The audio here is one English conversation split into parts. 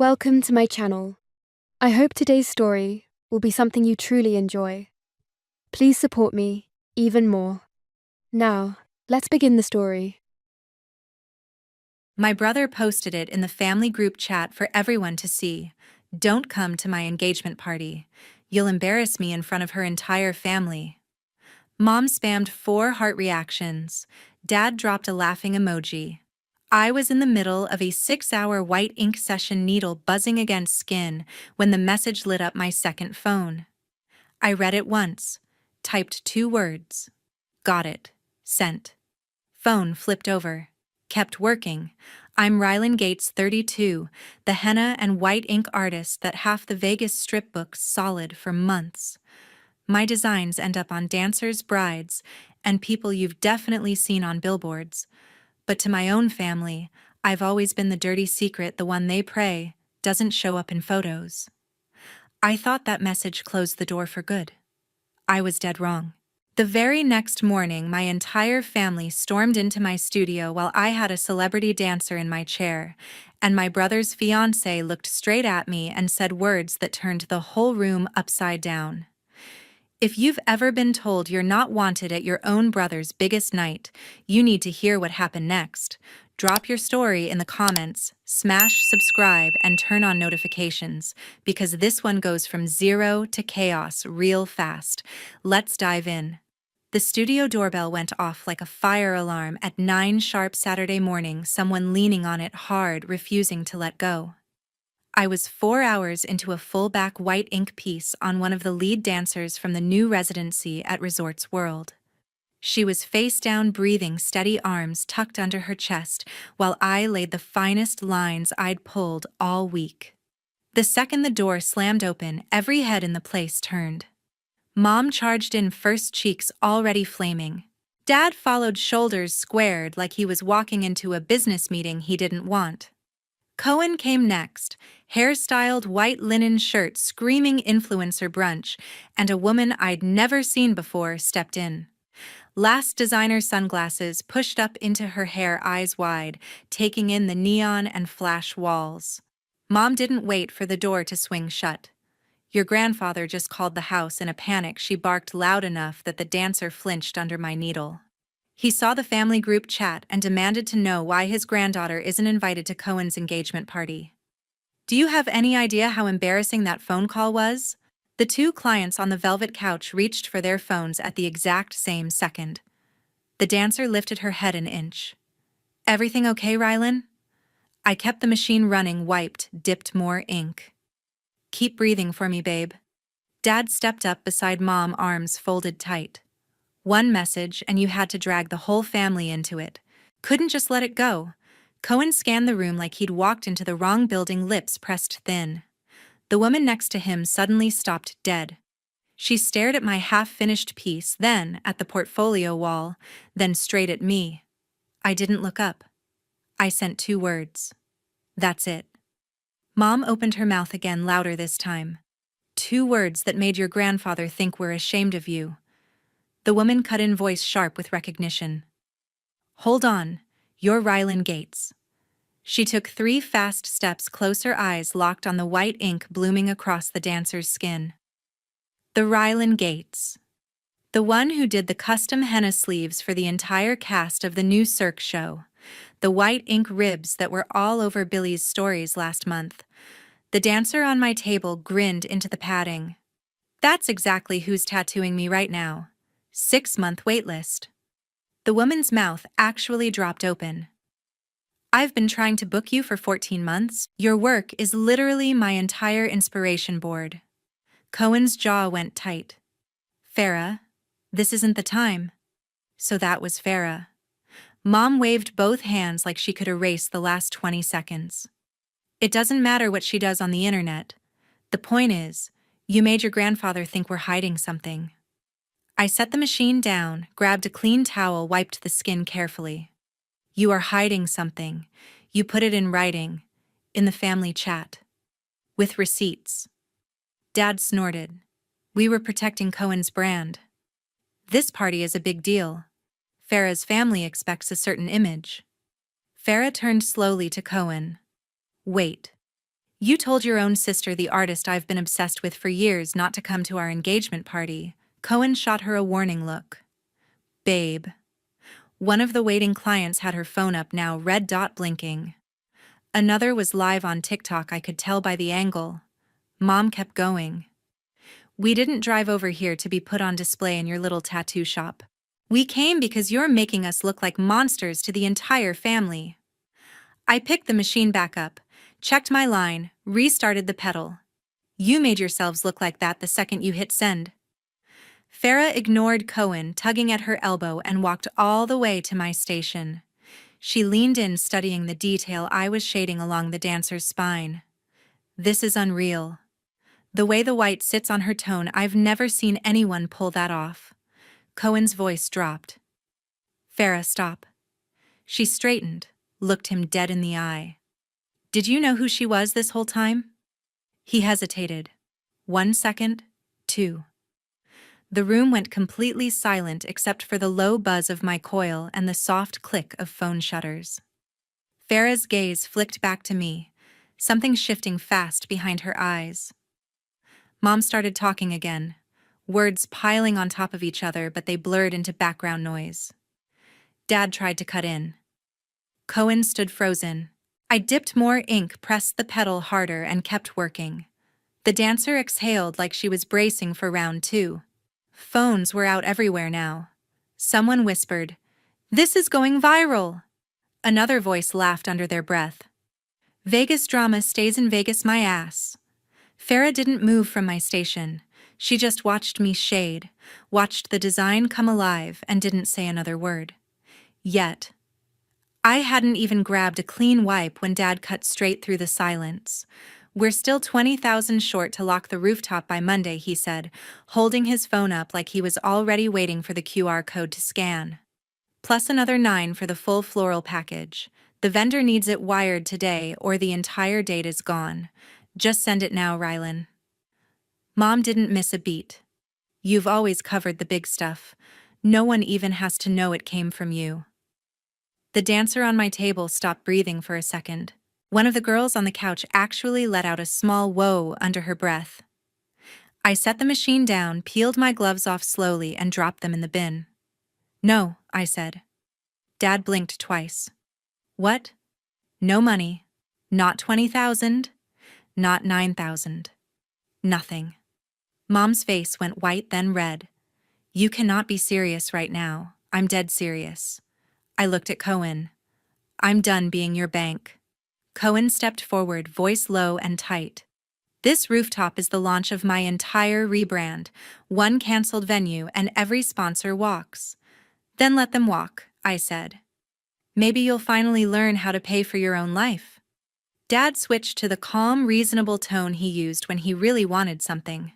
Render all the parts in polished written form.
Welcome to my channel. I hope today's story will be something you truly enjoy. Please support me even more. Now, let's begin the story. My brother posted it in the family group chat for everyone to see. Don't come to my engagement party. You'll embarrass me in front of her entire family. Mom spammed 4 heart reactions. Dad dropped a laughing emoji. I was in the middle of a 6-hour white ink session, needle buzzing against skin, when the message lit up my second phone. I read it once, typed 2 words. Got it. Sent. Phone flipped over. Kept working. I'm Rylan Gates, 32, the henna and white ink artist that half the Vegas strip books solid for months. My designs end up on dancers' brides and people you've definitely seen on billboards. But to my own family, I've always been the dirty secret, the one they pray doesn't show up in photos. I thought that message closed the door for good. I was dead wrong. The very next morning, my entire family stormed into my studio while I had a celebrity dancer in my chair, and my brother's fiancé looked straight at me and said words that turned the whole room upside down. If you've ever been told you're not wanted at your own brother's biggest night, you need to hear what happened next. Drop your story in the comments, smash subscribe, and turn on notifications, because this one goes from zero to chaos real fast. Let's dive in. The studio doorbell went off like a fire alarm at 9 sharp Saturday morning, someone leaning on it hard, refusing to let go. I was 4 hours into a full-back white ink piece on one of the lead dancers from the new residency at Resorts World. She was face down, breathing, steady arms tucked under her chest, while I laid the finest lines I'd pulled all week. The second the door slammed open, every head in the place turned. Mom charged in first, cheeks already flaming. Dad followed, shoulders squared like he was walking into a business meeting he didn't want. Cohen came next, hair-styled, white linen shirt, screaming influencer brunch, and a woman I'd never seen before stepped in. Last, designer sunglasses pushed up into her hair, eyes wide, taking in the neon and flash walls. Mom didn't wait for the door to swing shut. Your grandfather just called the house. In a panic, she barked loud enough that the dancer flinched under my needle. He saw the family group chat and demanded to know why his granddaughter isn't invited to Cohen's engagement party. Do you have any idea how embarrassing that phone call was? The 2 clients on the velvet couch reached for their phones at the exact same second. The dancer lifted her head an inch. Everything okay, Rylan? I kept the machine running, wiped, dipped more ink. Keep breathing for me, babe. Dad stepped up beside Mom, arms folded tight. One message, and you had to drag the whole family into it. Couldn't just let it go. Cohen scanned the room like he'd walked into the wrong building, lips pressed thin. The woman next to him suddenly stopped dead. She stared at my half-finished piece, then at the portfolio wall, then straight at me. I didn't look up. I sent 2 words. That's it. Mom opened her mouth again, louder this time. 2 words that made your grandfather think we're ashamed of you. The woman cut in, voice sharp with recognition. Hold on, you're Rylan Gates. She took 3 fast steps closer, eyes locked on the white ink blooming across the dancer's skin. The Rylan Gates. The one who did the custom henna sleeves for the entire cast of the new Cirque show. The white ink ribs that were all over Billy's stories last month. The dancer on my table grinned into the padding. That's exactly who's tattooing me right now. 6-month waitlist. The woman's mouth actually dropped open. I've been trying to book you for 14 months. Your work is literally my entire inspiration board. Cohen's jaw went tight. Farah, this isn't the time. So that was Farah. Mom waved both hands like she could erase the last 20 seconds. It doesn't matter what she does on the internet. The point is, you made your grandfather think we're hiding something. I set the machine down, grabbed a clean towel, wiped the skin carefully. You are hiding something. You put it in writing, in the family chat. With receipts. Dad snorted. We were protecting Cohen's brand. This party is a big deal. Farah's family expects a certain image. Farah turned slowly to Cohen. Wait. You told your own sister, the artist I've been obsessed with for years, not to come to our engagement party. Cohen shot her a warning look. Babe. One of the waiting clients had her phone up now, red dot blinking. Another was live on TikTok, I could tell by the angle. Mom kept going. We didn't drive over here to be put on display in your little tattoo shop. We came because you're making us look like monsters to the entire family. I picked the machine back up, checked my line, restarted the pedal. You made yourselves look like that the second you hit send. Farah ignored Cohen, tugging at her elbow, and walked all the way to my station. She leaned in, studying the detail I was shading along the dancer's spine. This is unreal. The way the white sits on her tone, I've never seen anyone pull that off. Cohen's voice dropped. Farah, stop. She straightened, looked him dead in the eye. Did you know who she was this whole time? He hesitated. 1 second, 2. The room went completely silent except for the low buzz of my coil and the soft click of phone shutters. Farah's gaze flicked back to me, something shifting fast behind her eyes. Mom started talking again, words piling on top of each other, but they blurred into background noise. Dad tried to cut in. Cohen stood frozen. I dipped more ink, pressed the pedal harder, and kept working. The dancer exhaled like she was bracing for round 2. Phones were out everywhere now. Someone whispered, "This is going viral." Another voice laughed under their breath. "Vegas drama stays in Vegas, my ass." Farah didn't move from my station. She just watched me shade, watched the design come alive, and didn't say another word. Yet, I hadn't even grabbed a clean wipe when Dad cut straight through the silence. "We're still 20,000 short to lock the rooftop by Monday," he said, holding his phone up like he was already waiting for the QR code to scan. "Plus another 9 for the full floral package. The vendor needs it wired today or the entire date is gone. Just send it now, Rylan." Mom didn't miss a beat. "You've always covered the big stuff. No one even has to know it came from you." The dancer on my table stopped breathing for a second. One of the girls on the couch actually let out a small whoa under her breath. I set the machine down, peeled my gloves off slowly, and dropped them in the bin. "No," I said. Dad blinked twice. "What?" "No money. Not 20,000. Not 9,000. Nothing." Mom's face went white, then red. "You cannot be serious right now." "I'm dead serious." I looked at Cohen. "I'm done being your bank." Cohen stepped forward, voice low and tight. "This rooftop is the launch of my entire rebrand. One canceled venue and every sponsor walks." "Then let them walk," I said. "Maybe you'll finally learn how to pay for your own life." Dad switched to the calm, reasonable tone he used when he really wanted something.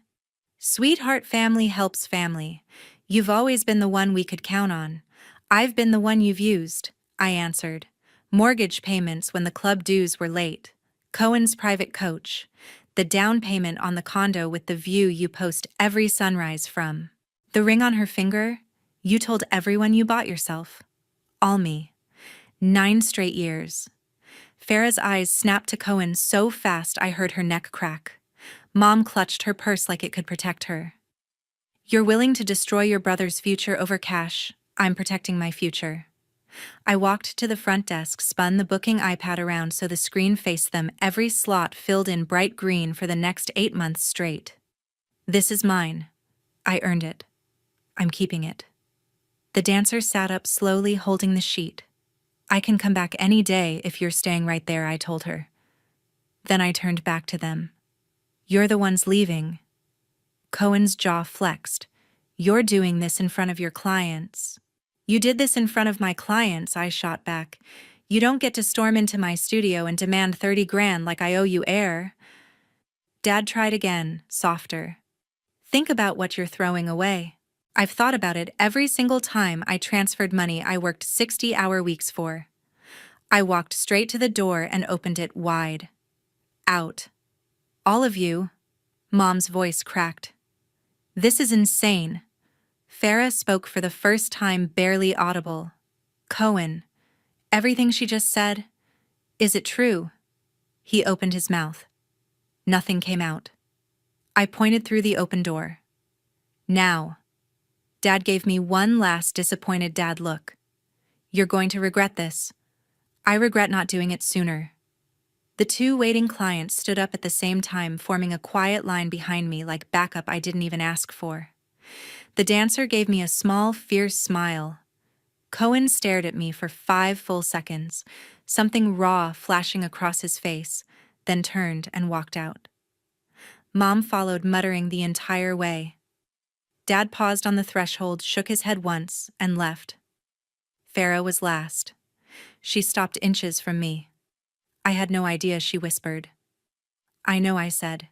"Sweetheart, family helps family. You've always been the one we could count on. I've been the one you've used," I answered. "Mortgage payments when the club dues were late. Cohen's private coach. The down payment on the condo with the view you post every sunrise from. The ring on her finger? You told everyone you bought yourself. All me. 9 straight years." Farah's eyes snapped to Cohen so fast I heard her neck crack. Mom clutched her purse like it could protect her. "You're willing to destroy your brother's future over cash. I'm protecting my future." I walked to the front desk, spun the booking iPad around so the screen faced them, every slot filled in bright green for the next 8 months straight. "This is mine. I earned it. I'm keeping it." The dancer sat up slowly, holding the sheet. "I can come back any day if you're staying right there," I told her. Then I turned back to them. "You're the ones leaving." Cohen's jaw flexed. "You're doing this in front of your clients." "You did this in front of my clients," I shot back. "You don't get to storm into my studio and demand 30 grand like I owe you air." Dad tried again, softer. "Think about what you're throwing away." "I've thought about it every single time I transferred money I worked 60-hour weeks for." I walked straight to the door and opened it wide. "Out. All of you." Mom's voice cracked. "This is insane." Farah spoke for the first time, barely audible. "Cohen, everything she just said, is it true?" He opened his mouth. Nothing came out. I pointed through the open door. Now. Dad gave me one last disappointed dad look. You're going to regret this. I regret not doing it sooner. The two waiting clients stood up at the same time, forming a quiet line behind me like backup I didn't even ask for. The dancer gave me a small, fierce smile. Cohen stared at me for 5 full seconds, something raw flashing across his face, then turned and walked out. Mom followed, muttering the entire way. Dad paused on the threshold, shook his head once, and left. Farah was last. She stopped inches from me. I had no idea, she whispered. I know, I said.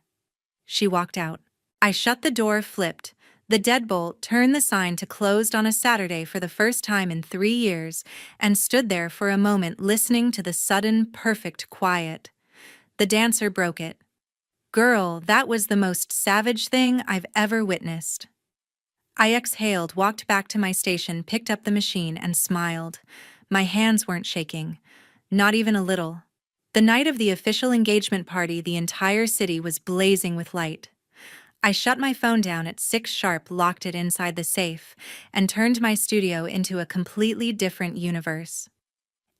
She walked out. I shut the door, flipped the deadbolt, turned the sign to closed on a Saturday for the first time in 3 years, and stood there for a moment listening to the sudden, perfect quiet. The dancer broke it. Girl, that was the most savage thing I've ever witnessed. I exhaled, walked back to my station, picked up the machine, and smiled. My hands weren't shaking. Not even a little. The night of the official engagement party, the entire city was blazing with light. I shut my phone down at 6 sharp, locked it inside the safe, and turned my studio into a completely different universe.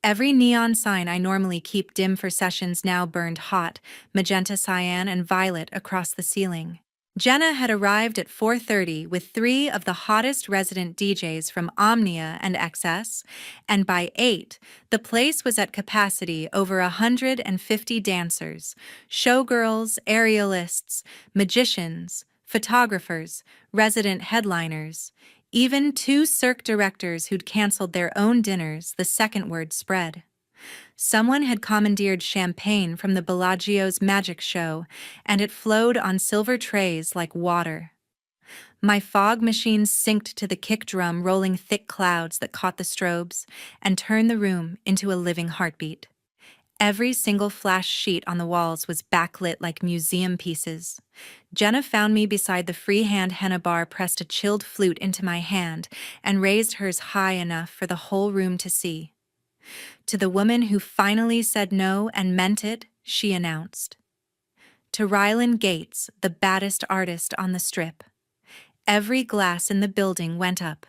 Every neon sign I normally keep dim for sessions now burned hot, magenta, cyan, and violet across the ceiling. Jenna had arrived at 4:30 with 3 of the hottest resident DJs from Omnia and XS, and by 8, the place was at capacity, over 150 dancers, showgirls, aerialists, magicians, photographers, resident headliners, even 2 Cirque directors who'd canceled their own dinners. The second word spread. Someone had commandeered champagne from the Bellagio's magic show, and it flowed on silver trays like water. My fog machine synced to the kick drum, rolling thick clouds that caught the strobes and turned the room into a living heartbeat. Every single flash sheet on the walls was backlit like museum pieces. Jenna found me beside the freehand henna bar, pressed a chilled flute into my hand, and raised hers high enough for the whole room to see. To the woman who finally said no and meant it, she announced. To Rylan Gates, the baddest artist on the strip. Every glass in the building went up.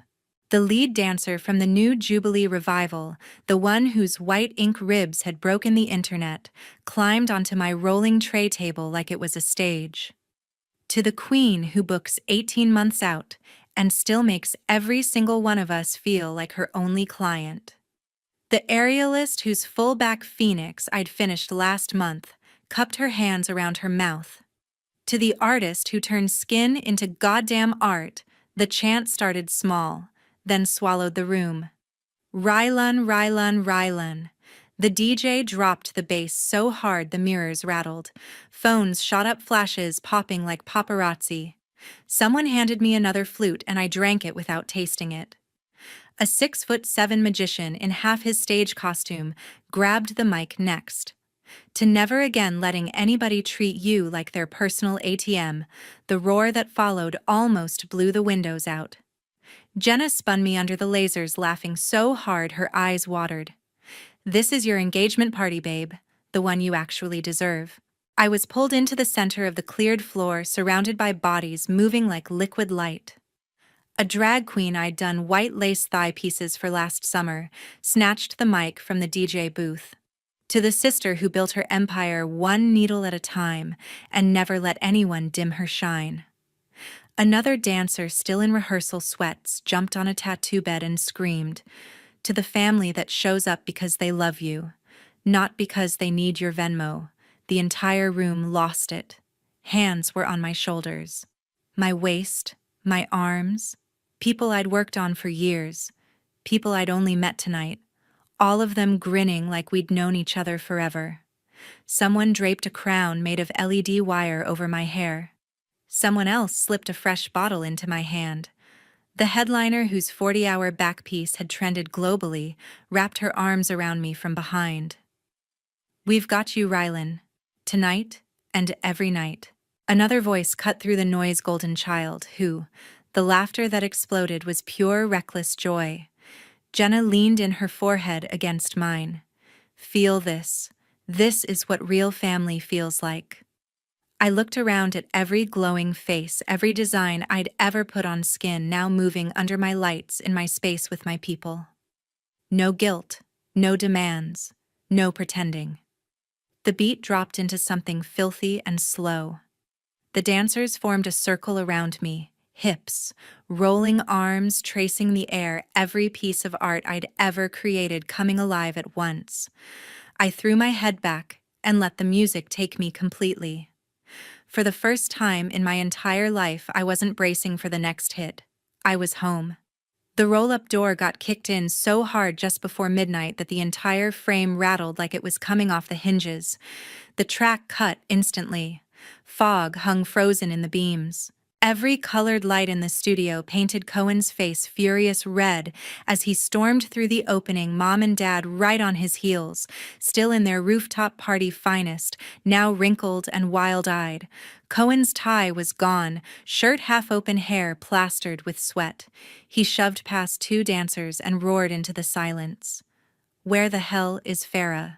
The lead dancer from the new Jubilee revival, the one whose white ink ribs had broken the internet, climbed onto my rolling tray table like it was a stage. To the queen who books 18 months out and still makes every single one of us feel like her only client. The aerialist whose full-back phoenix I'd finished last month cupped her hands around her mouth. To the artist who turned skin into goddamn art, the chant started small, then swallowed the room. Rylan, Rylan, Rylan. The DJ dropped the bass so hard the mirrors rattled. Phones shot up, flashes popping like paparazzi. Someone handed me another flute and I drank it without tasting it. A 6'7" magician in half his stage costume grabbed the mic next. To never again letting anybody treat you like their personal ATM, the roar that followed almost blew the windows out. Jenna spun me under the lasers, laughing so hard her eyes watered. This is your engagement party, babe, the one you actually deserve. I was pulled into the center of the cleared floor, surrounded by bodies moving like liquid light. A drag queen I'd done white lace thigh pieces for last summer snatched the mic from the DJ booth. To the sister who built her empire one needle at a time and never let anyone dim her shine. Another dancer, still in rehearsal sweats, jumped on a tattoo bed and screamed. To the family that shows up because they love you, not because they need your Venmo. The entire room lost it. Hands were on my shoulders, my waist, my arms. People I'd worked on for years, people I'd only met tonight, all of them grinning like we'd known each other forever. Someone draped a crown made of LED wire over my hair. Someone else slipped a fresh bottle into my hand. The headliner, whose 40-hour back piece had trended globally, wrapped her arms around me from behind. We've got you, Rylan. Tonight and every night. Another voice cut through the noise, golden child, who, the laughter that exploded was pure, reckless joy. Jenna leaned in, her forehead against mine. Feel this. This is what real family feels like. I looked around at every glowing face, every design I'd ever put on skin now moving under my lights in my space with my people. No guilt, no demands, no pretending. The beat dropped into something filthy and slow. The dancers formed a circle around me, hips, rolling arms tracing the air, every piece of art I'd ever created coming alive at once. I threw my head back and let the music take me completely. For the first time in my entire life, I wasn't bracing for the next hit. I was home. The roll-up door got kicked in so hard just before midnight that the entire frame rattled like it was coming off the hinges. The track cut instantly. Fog hung frozen in the beams. Every colored light in the studio painted Cohen's face furious red as he stormed through the opening, Mom and Dad right on his heels, still in their rooftop party finest, now wrinkled and wild-eyed. Cohen's tie was gone, shirt half open, hair plastered with sweat. He shoved past two dancers and roared into the silence. "Where the hell is Farah?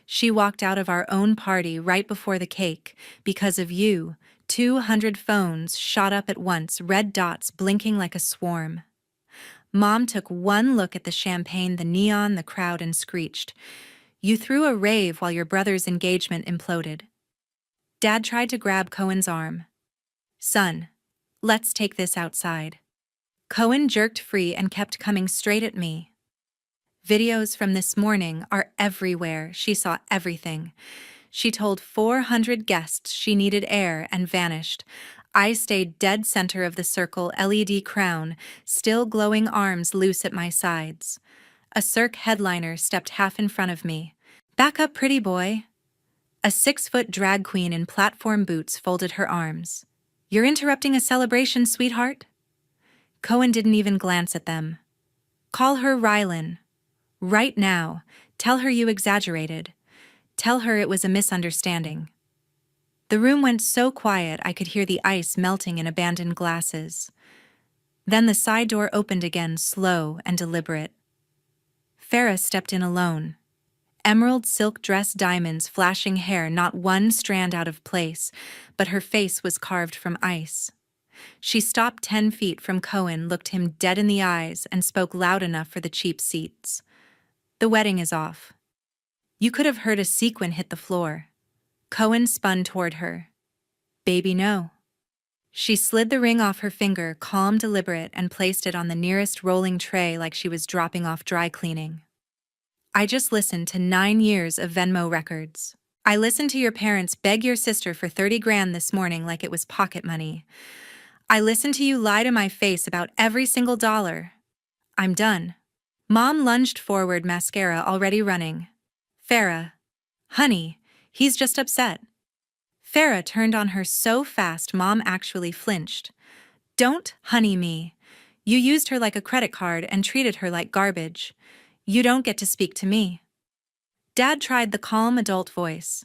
She walked out of our own party right before the cake. Because of you, 200 phones shot up at once, red dots blinking like a swarm." Mom took one look at the champagne, the neon, the crowd, and screeched, "You threw a rave while your brother's engagement imploded." Dad tried to grab Cohen's arm. "Son, let's take this outside." Cohen jerked free and kept coming straight at me. "Videos from this morning are everywhere." She saw everything. She told 400 guests she needed air and vanished. I stayed dead center of the circle, LED crown, still glowing arms loose at my sides. A Cirque headliner stepped half in front of me. "Back up, pretty boy." A 6-foot drag queen in platform boots folded her arms. "You're interrupting a celebration, sweetheart." Cohen didn't even glance at them. "Call her Rylan. Right now. Tell her you exaggerated. Tell her it was a misunderstanding." The room went so quiet I could hear the ice melting in abandoned glasses. Then the side door opened again, slow and deliberate. Farah stepped in alone. Emerald silk dress, diamonds, flashing hair, not one strand out of place, but her face was carved from ice. She stopped 10 feet from Cohen, looked him dead in the eyes, and spoke loud enough for the cheap seats. "The wedding is off." You could have heard a sequin hit the floor. Cohen spun toward her. "Baby, no." She slid the ring off her finger, calm, deliberate, and placed it on the nearest rolling tray like she was dropping off dry cleaning. "I just listened to 9 years of Venmo records. I listened to your parents beg your sister for 30 grand this morning like it was pocket money. I listened to you lie to my face about every single dollar. I'm done." Mom lunged forward, mascara already running. "Farah. Honey, he's just upset." Farah turned on her so fast Mom actually flinched. "Don't honey me. You used her like a credit card and treated her like garbage. You don't get to speak to me." Dad tried the calm adult voice.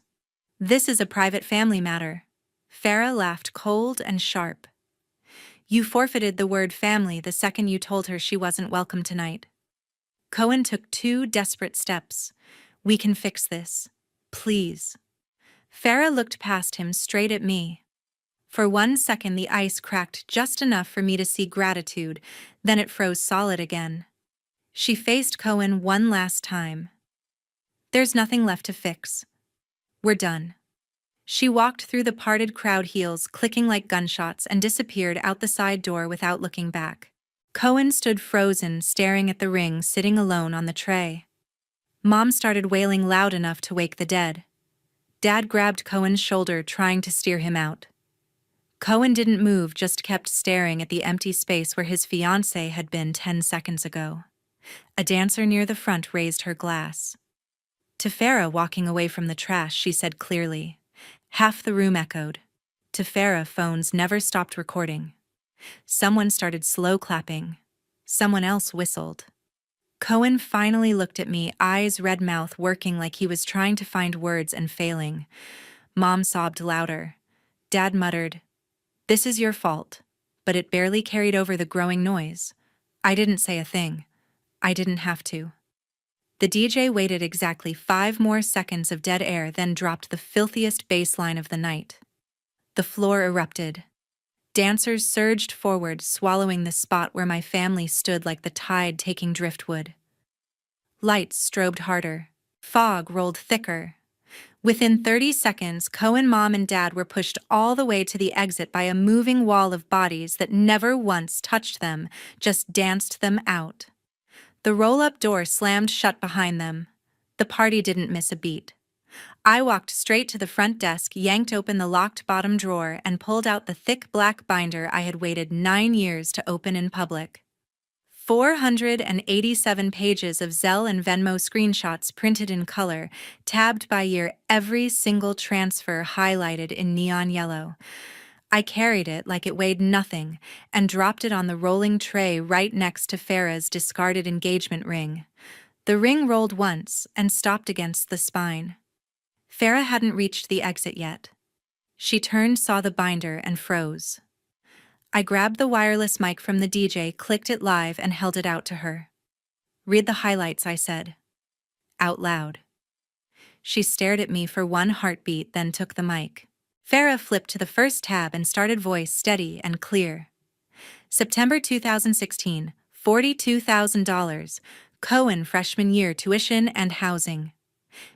"This is a private family matter." Farah laughed cold and sharp. "You forfeited the word family the second you told her she wasn't welcome tonight." Cohen took 2 desperate steps. "We can fix this. Please." Farah looked past him straight at me. For 1 second the ice cracked just enough for me to see gratitude, then it froze solid again. She faced Cohen one last time. "There's nothing left to fix. We're done." She walked through the parted crowd, heels clicking like gunshots, and disappeared out the side door without looking back. Cohen stood frozen, staring at the ring sitting alone on the tray. Mom started wailing loud enough to wake the dead. Dad grabbed Cohen's shoulder, trying to steer him out. Cohen didn't move, just kept staring at the empty space where his fiancée had been 10 seconds ago. A dancer near the front raised her glass. To Farah, walking away from the trash, she said clearly. Half the room echoed. To Farah, phones never stopped recording. Someone started slow clapping. Someone else whistled. Cohen finally looked at me, eyes red, mouth working like he was trying to find words and failing. Mom sobbed louder. Dad muttered, "This is your fault," but it barely carried over the growing noise. I didn't say a thing. I didn't have to. The DJ waited exactly 5 more seconds of dead air, then dropped the filthiest bass line of the night. The floor erupted. Dancers surged forward, swallowing the spot where my family stood like the tide taking driftwood. Lights strobed harder. Fog rolled thicker. Within 30 seconds, Cohen Mom and Dad were pushed all the way to the exit by a moving wall of bodies that never once touched them, just danced them out. The roll-up door slammed shut behind them. The party didn't miss a beat. I walked straight to the front desk, yanked open the locked bottom drawer, and pulled out the thick black binder I had waited 9 years to open in public. 487 pages of Zelle and Venmo screenshots printed in color, tabbed by year, every single transfer highlighted in neon yellow. I carried it like it weighed nothing and dropped it on the rolling tray right next to Farah's discarded engagement ring. The ring rolled once and stopped against the spine. Farah hadn't reached the exit yet. She turned, saw the binder, and froze. I grabbed the wireless mic from the DJ, clicked it live, and held it out to her. "Read the highlights," I said. Out loud. She stared at me for one heartbeat, then took the mic. Farah flipped to the first tab and started, voice steady and clear. September 2016, $42,000. Cohen freshman year tuition and housing.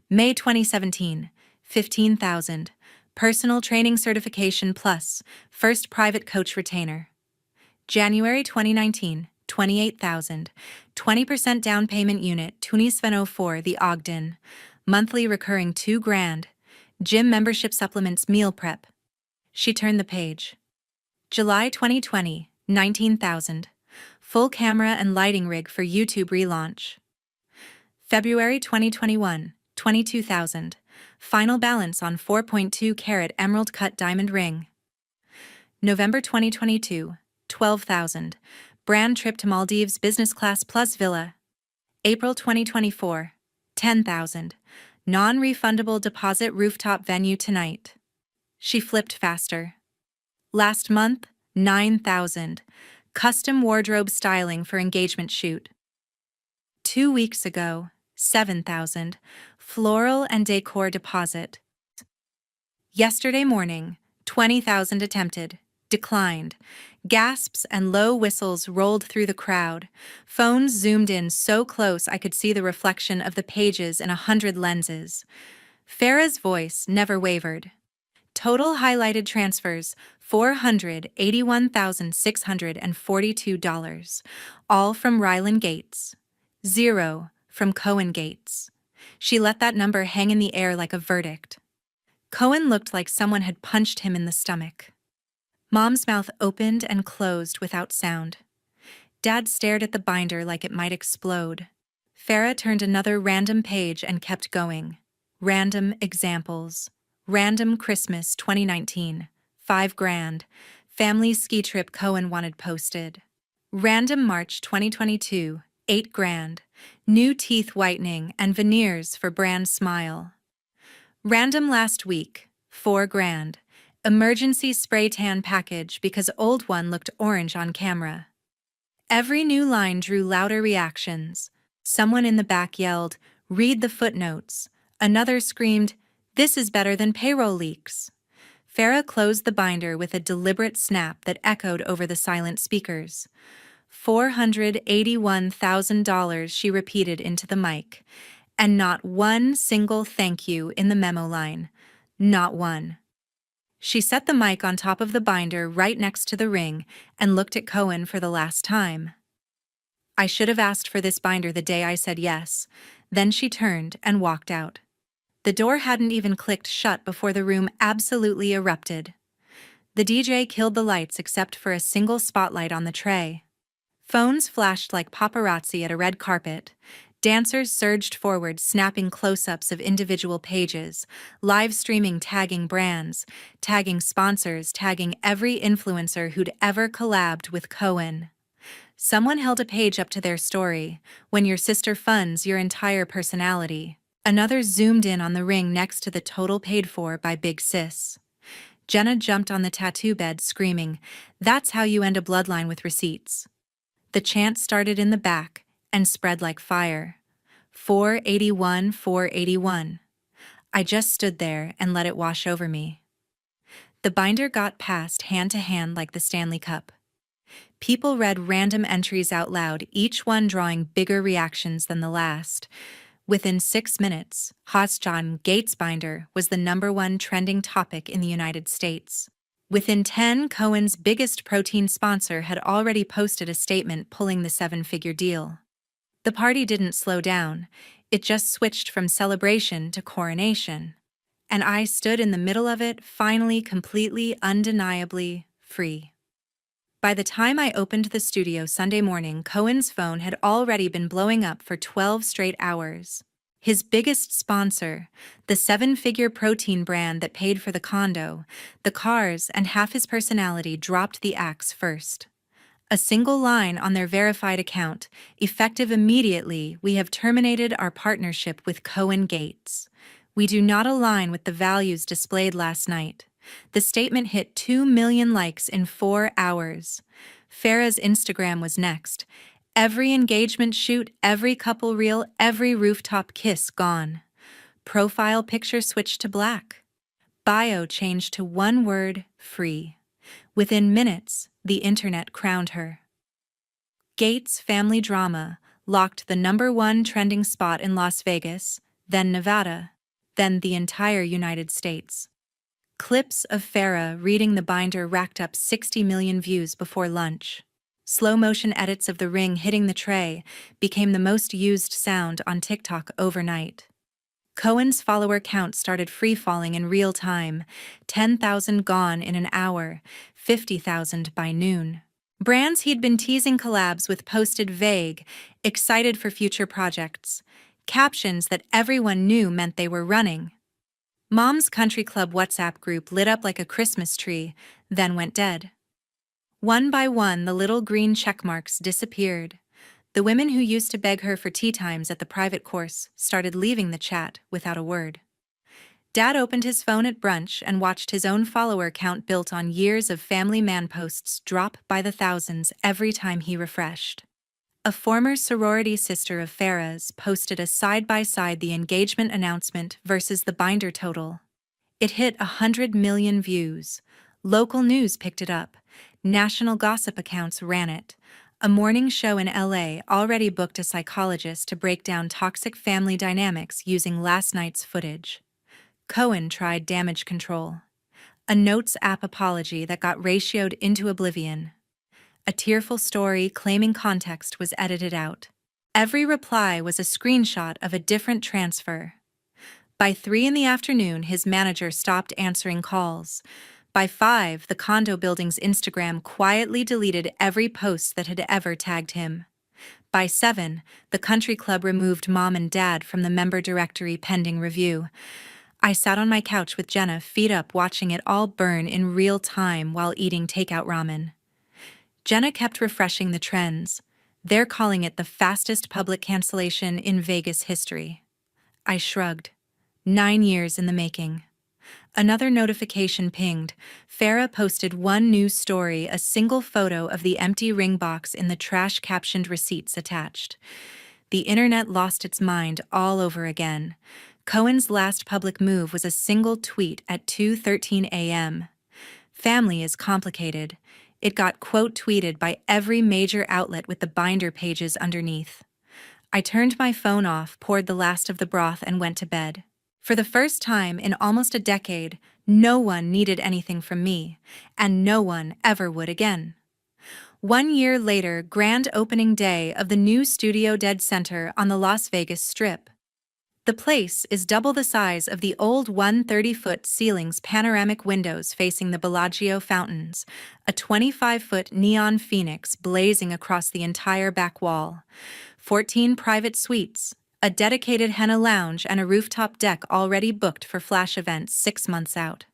May 2017, $15,000. Personal training certification plus, first private coach retainer. January 2019, $28,000. 20% down payment unit, Tunisveno4 The Ogden. Monthly recurring $2,000. Gym membership supplements, meal prep. She turned the page. July 2020, $19,000. Full camera and lighting rig for YouTube relaunch. February 2021, $22,000. Final balance on 4.2 carat emerald cut diamond ring. November 2022, $12,000. Brand trip to Maldives, business class plus villa. April 2024, $10,000. Non-refundable deposit, rooftop venue tonight. She flipped faster. Last month, $9,000. Custom wardrobe styling for engagement shoot. 2 weeks ago, $7,000. Floral and decor deposit. Yesterday morning, $20,000 attempted, declined. Gasps and low whistles rolled through the crowd. Phones zoomed in so close I could see the reflection of the pages in 100 lenses. Farah's voice never wavered. Total highlighted transfers, $481,642, all from Rylan Gates. 0 from Cohen Gates. She let that number hang in the air like a verdict. Cohen looked like someone had punched him in the stomach. Mom's mouth opened and closed without sound. Dad stared at the binder like it might explode. Farah turned another random page and kept going. Random examples. Random Christmas 2019, $5,000. Family ski trip Cohen wanted posted. Random March 2022, $8,000. New teeth whitening and veneers for brand Smile. Random last week, $4,000. Emergency spray tan package because old one looked orange on camera. Every new line drew louder reactions. Someone in the back yelled, "Read the footnotes." Another screamed, "This is better than payroll leaks." Farah closed the binder with a deliberate snap that echoed over the silent speakers. $481,000, she repeated into the mic. And not one single thank you in the memo line. Not one. She set the mic on top of the binder right next to the ring and looked at Cohen for the last time. "I should have asked for this binder the day I said yes." Then she turned and walked out. The door hadn't even clicked shut before the room absolutely erupted. The DJ killed the lights except for a single spotlight on the tray. Phones flashed like paparazzi at a red carpet. Dancers surged forward, snapping close-ups of individual pages, live streaming, tagging brands, tagging sponsors, tagging every influencer who'd ever collabed with Cohen. Someone held a page up to their story, "When your sister funds your entire personality." Another zoomed in on the ring next to the total paid for by Big Sis. Jenna jumped on the tattoo bed, screaming, "That's how you end a bloodline with receipts." The chant started in the back and spread like fire. 481, 481. I just stood there and let it wash over me. The binder got passed hand to hand like the Stanley Cup. People read random entries out loud, each one drawing bigger reactions than the last. Within 6 minutes, John Gates' binder was the #1 trending topic in the United States. Within 10, Cohen's biggest protein sponsor had already posted a statement pulling the 7-figure deal. The party didn't slow down, it just switched from celebration to coronation. And I stood in the middle of it, finally, completely, undeniably free. By the time I opened the studio Sunday morning, Cohen's phone had already been blowing up for 12 straight hours. His biggest sponsor, the 7-figure protein brand that paid for the condo, the cars, and half his personality, dropped the axe first. A single line on their verified account, effective immediately, "We have terminated our partnership with Cohen Gates. We do not align with the values displayed last night." The statement hit 2 million likes in 4 hours. Farrah's Instagram was next. Every engagement shoot, every couple reel, every rooftop kiss gone. Profile picture switched to black. Bio changed to one word: free. Within minutes, the internet crowned her. Gates' family drama locked the #1 trending spot in Las Vegas, then Nevada, then the entire United States. Clips of Farrah reading the binder racked up 60 million views before lunch. Slow-motion edits of the ring hitting the tray became the most used sound on TikTok overnight. Cohen's follower count started free-falling in real time, 10,000 gone in an hour, 50,000 by noon. Brands he'd been teasing collabs with posted vague, excited for future projects, captions that everyone knew meant they were running. Mom's Country Club WhatsApp group lit up like a Christmas tree, then went dead. One by one, the little green checkmarks disappeared. The women who used to beg her for tea times at the private course started leaving the chat without a word. Dad opened his phone at brunch and watched his own follower count built on years of family man posts drop by the thousands every time he refreshed. A former sorority sister of Farrah's posted a side-by-side the engagement announcement versus the binder total. It hit 100 million views. Local news picked it up. National gossip accounts ran it. A morning show in LA already booked a psychologist to break down toxic family dynamics using last night's footage. Cohen tried damage control. A Notes app apology that got ratioed into oblivion. A tearful story claiming context was edited out. Every reply was a screenshot of a different transfer. By 3 in the afternoon, his manager stopped answering calls. By 5, the condo building's Instagram quietly deleted every post that had ever tagged him. By 7, the country club removed Mom and Dad from the member directory pending review. I sat on my couch with Jenna, feet up, watching it all burn in real time while eating takeout ramen. Jenna kept refreshing the trends. They're calling it the fastest public cancellation in Vegas history. I shrugged. 9 years in the making. Another notification pinged. Farrah posted one news story, a single photo of the empty ring box in the trash captioned "receipts attached." The internet lost its mind all over again. Cohen's last public move was a single tweet at 2:13 a.m. Family is complicated. It got quote tweeted by every major outlet with the binder pages underneath. I turned my phone off, poured the last of the broth, and went to bed. For the first time in almost a decade, no one needed anything from me, and no one ever would again. 1 year later, grand opening day of the new Studio Dead Center on the Las Vegas Strip. The place is double the size of the old 130-foot ceiling's panoramic windows facing the Bellagio fountains, a 25-foot neon phoenix blazing across the entire back wall, 14 private suites, a dedicated henna lounge, and a rooftop deck already booked for flash events 6 months out.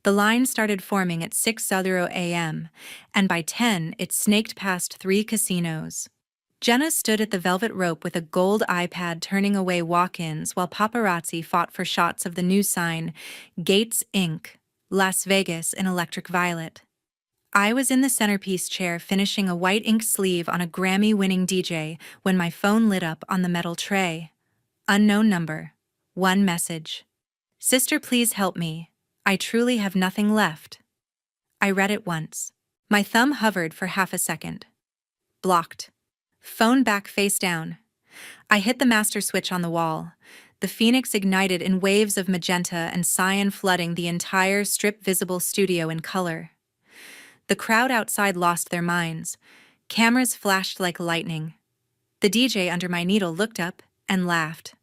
The line started forming at 6:00 a.m., and by 10 it snaked past 3 casinos. Jenna stood at the velvet rope with a gold iPad turning away walk-ins while paparazzi fought for shots of the new sign, Gates Inc., Las Vegas in electric violet. I was in the centerpiece chair finishing a white ink sleeve on a Grammy-winning DJ when my phone lit up on the metal tray. Unknown number. One message. "Sister, please help me. I truly have nothing left. I read it once. My thumb hovered for half a second. Blocked. Phone back face down. I hit the master switch on the wall. The phoenix ignited in waves of magenta and cyan, flooding the entire strip-visible studio in color. The crowd outside lost their minds. Cameras flashed like lightning. The DJ under my needle looked up and laughed.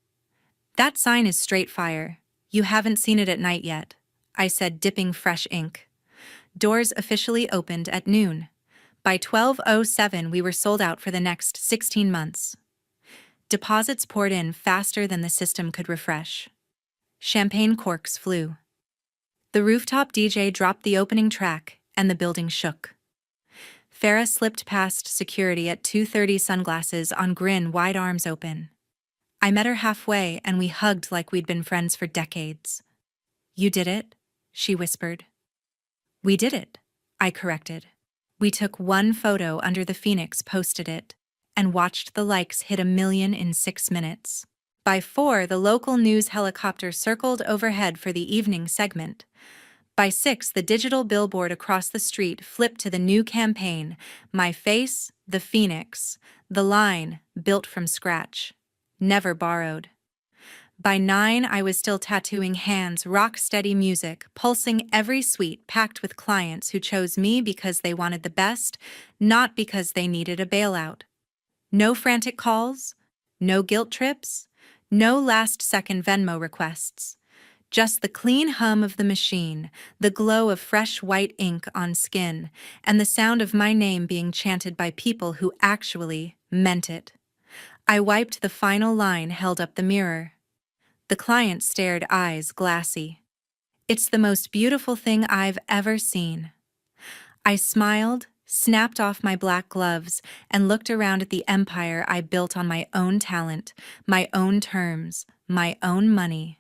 "That sign is straight fire. You haven't seen it at night yet," I said, dipping fresh ink. Doors officially opened at noon. By 12:07, we were sold out for the next 16 months. Deposits poured in faster than the system could refresh. Champagne corks flew. The rooftop DJ dropped the opening track, and the building shook. Farah slipped past security at 2:30, sunglasses on, grin, wide arms open. I met her halfway, and we hugged like we'd been friends for decades. "You did it," she whispered. "We did it," I corrected. We took one photo under the phoenix, posted it, and watched the likes hit 1 million in 6 minutes. By 4, the local news helicopter circled overhead for the evening segment. By 6, the digital billboard across the street flipped to the new campaign, "My Face, the Phoenix," the line, built from scratch. Never borrowed. By 9, I was still tattooing hands, rock-steady music, pulsing every suite, packed with clients who chose me because they wanted the best, not because they needed a bailout. No frantic calls, no guilt trips, no last-second Venmo requests. Just the clean hum of the machine, the glow of fresh white ink on skin, and the sound of my name being chanted by people who actually meant it. I wiped the final line, held up the mirror. The client stared, eyes glassy. "It's the most beautiful thing I've ever seen." I smiled, snapped off my black gloves, and looked around at the empire I built on my own talent, my own terms, my own money.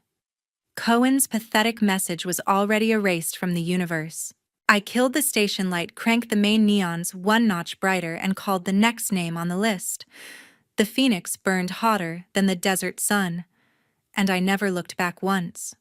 Cohen's pathetic message was already erased from the universe. I killed the station light, cranked the main neons one notch brighter, and called the next name on the list. The phoenix burned hotter than the desert sun, and I never looked back once.